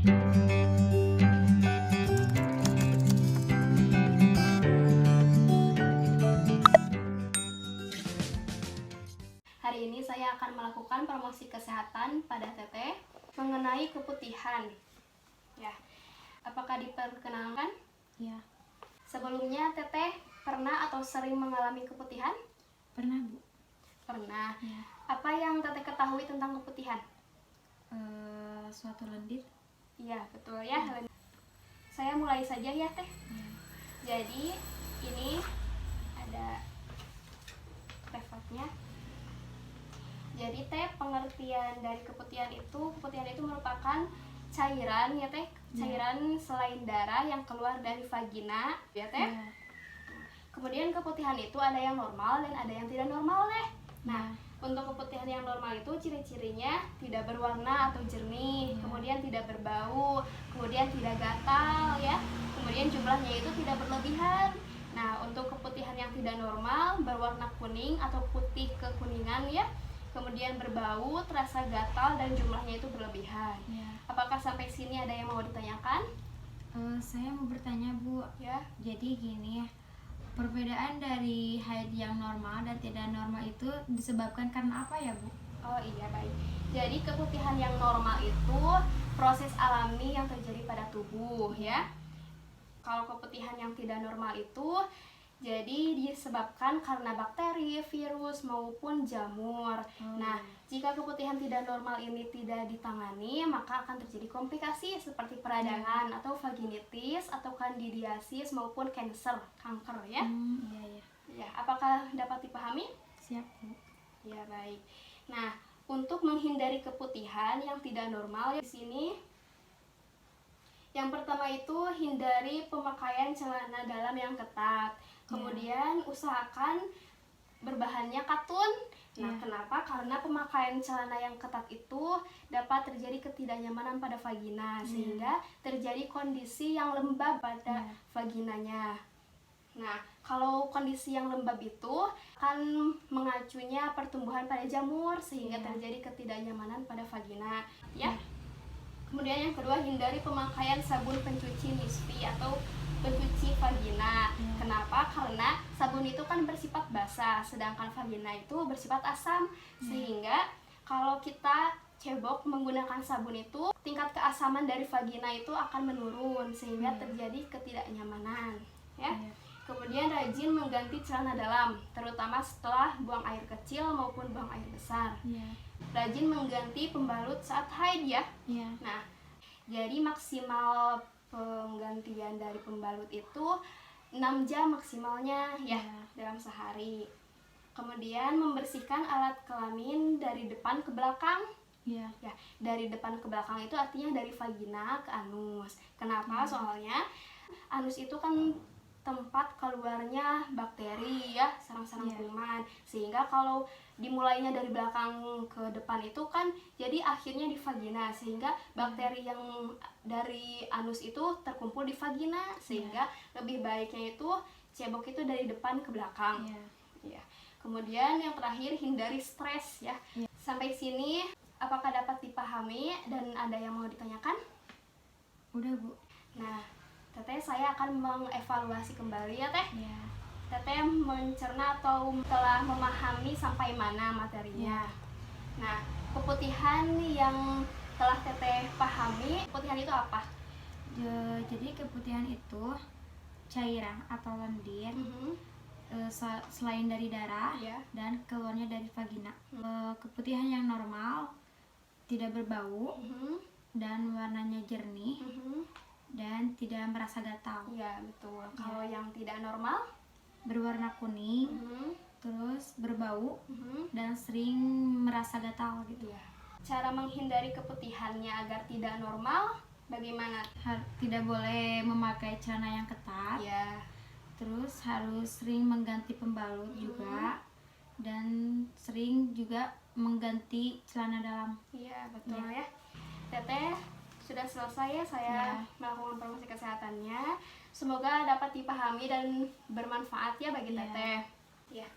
Hari ini saya akan melakukan promosi kesehatan pada Teteh mengenai keputihan. Ya, apakah diperkenalkan? Ya, Sebelumnya Teteh pernah atau sering mengalami keputihan? pernah Bu. Pernah. Ya. Apa yang Teteh ketahui tentang keputihan? Suatu lendir. Iya, betul ya. Saya mulai saja ya Teh. Ya. Jadi ini ada refleknya. Jadi Teh, pengertian dari keputihan itu merupakan cairan ya Teh, cairan selain darah yang keluar dari vagina ya Teh. Ya. Kemudian keputihan itu ada yang normal dan ada yang tidak normal Teh. Nah, Ya. untuk keputihan yang normal itu ciri-cirinya tidak berwarna atau jernih, kemudian tidak berbau, kemudian tidak gatal ya, kemudian jumlahnya itu tidak berlebihan. Nah, untuk keputihan yang tidak normal berwarna kuning atau putih kekuningan ya, kemudian berbau, terasa gatal dan jumlahnya itu berlebihan. Ya. Apakah sampai sini ada yang mau ditanyakan? Saya mau bertanya Bu. Ya. Jadi gini ya, perbedaan dari haid yang normal dan tidak normal itu disebabkan karena apa ya Bu? Oh iya, baik. Jadi keputihan yang normal itu proses alami yang terjadi pada tubuh ya. Kalau keputihan yang tidak normal itu jadi disebabkan karena bakteri, virus maupun jamur. Nah, jika keputihan tidak normal ini tidak ditangani, maka akan terjadi komplikasi seperti peradangan atau vaginitis atau kandidiasis maupun kanker ya. Iya ya. Ya, apakah dapat dipahami? Siap Bu. Ya, baik. Nah, untuk menghindari keputihan yang tidak normal di sini, yang pertama itu hindari pemakaian celana dalam yang ketat. Kemudian usahakan berbahannya katun. Nah, kenapa? Karena pemakaian celana yang ketat itu dapat terjadi ketidaknyamanan pada vagina sehingga terjadi kondisi yang lembab pada vaginanya. Nah, kalau kondisi yang lembab itu akan mengacunya pertumbuhan pada jamur sehingga terjadi ketidaknyamanan pada vagina, ya. Kemudian yang kedua, hindari pemakaian sabun pencuci nisfi atau pencuci vagina. Kenapa? Karena sabun itu kan bersifat basah, sedangkan vagina itu bersifat asam. Sehingga kalau kita cebok menggunakan sabun itu, tingkat keasaman dari vagina itu akan menurun sehingga terjadi ketidaknyamanan, ya. Kemudian rajin mengganti celana dalam, terutama setelah buang air kecil maupun buang air besar. Rajin mengganti pembalut saat haid ya. Nah, jadi maksimal penggantian dari pembalut itu 6 jam maksimalnya ya dalam sehari. Kemudian membersihkan alat kelamin dari depan ke belakang. Ya, dari depan ke belakang itu artinya dari vagina ke anus. Kenapa? Soalnya anus itu kan tempat keluarnya bakteri ya, sarang-sarang kuman. Sehingga kalau dimulainya dari belakang ke depan itu kan jadi akhirnya di vagina, sehingga bakteri yang dari anus itu terkumpul di vagina, sehingga lebih baiknya itu cebok itu dari depan ke belakang. Ya. Kemudian yang terakhir, hindari stres ya. Sampai sini apakah dapat dipahami dan ada yang mau ditanyakan? Udah Bu. Nah, Teteh, saya akan mengevaluasi kembali ya Teh. Teteh mencerna atau telah memahami sampai mana materinya. Nah, keputihan yang telah Teteh pahami, keputihan itu apa? Jadi keputihan itu cairan atau lendir selain dari darah dan keluarnya dari vagina. Keputihan yang normal tidak berbau dan warnanya jernih dan tidak merasa gatal. Iya, betul. Kalau yang tidak normal berwarna kuning, terus berbau dan sering merasa gatal gitu. Cara menghindari keputihannya agar tidak normal bagaimana? Tidak boleh memakai celana yang ketat. Terus harus sering mengganti pembalut juga, dan sering juga mengganti celana dalam. Iya, betul ya. Teteh, sudah selesai ya saya melakukan promosi kesehatannya. Semoga dapat dipahami dan bermanfaat ya bagi Teteh. Ya.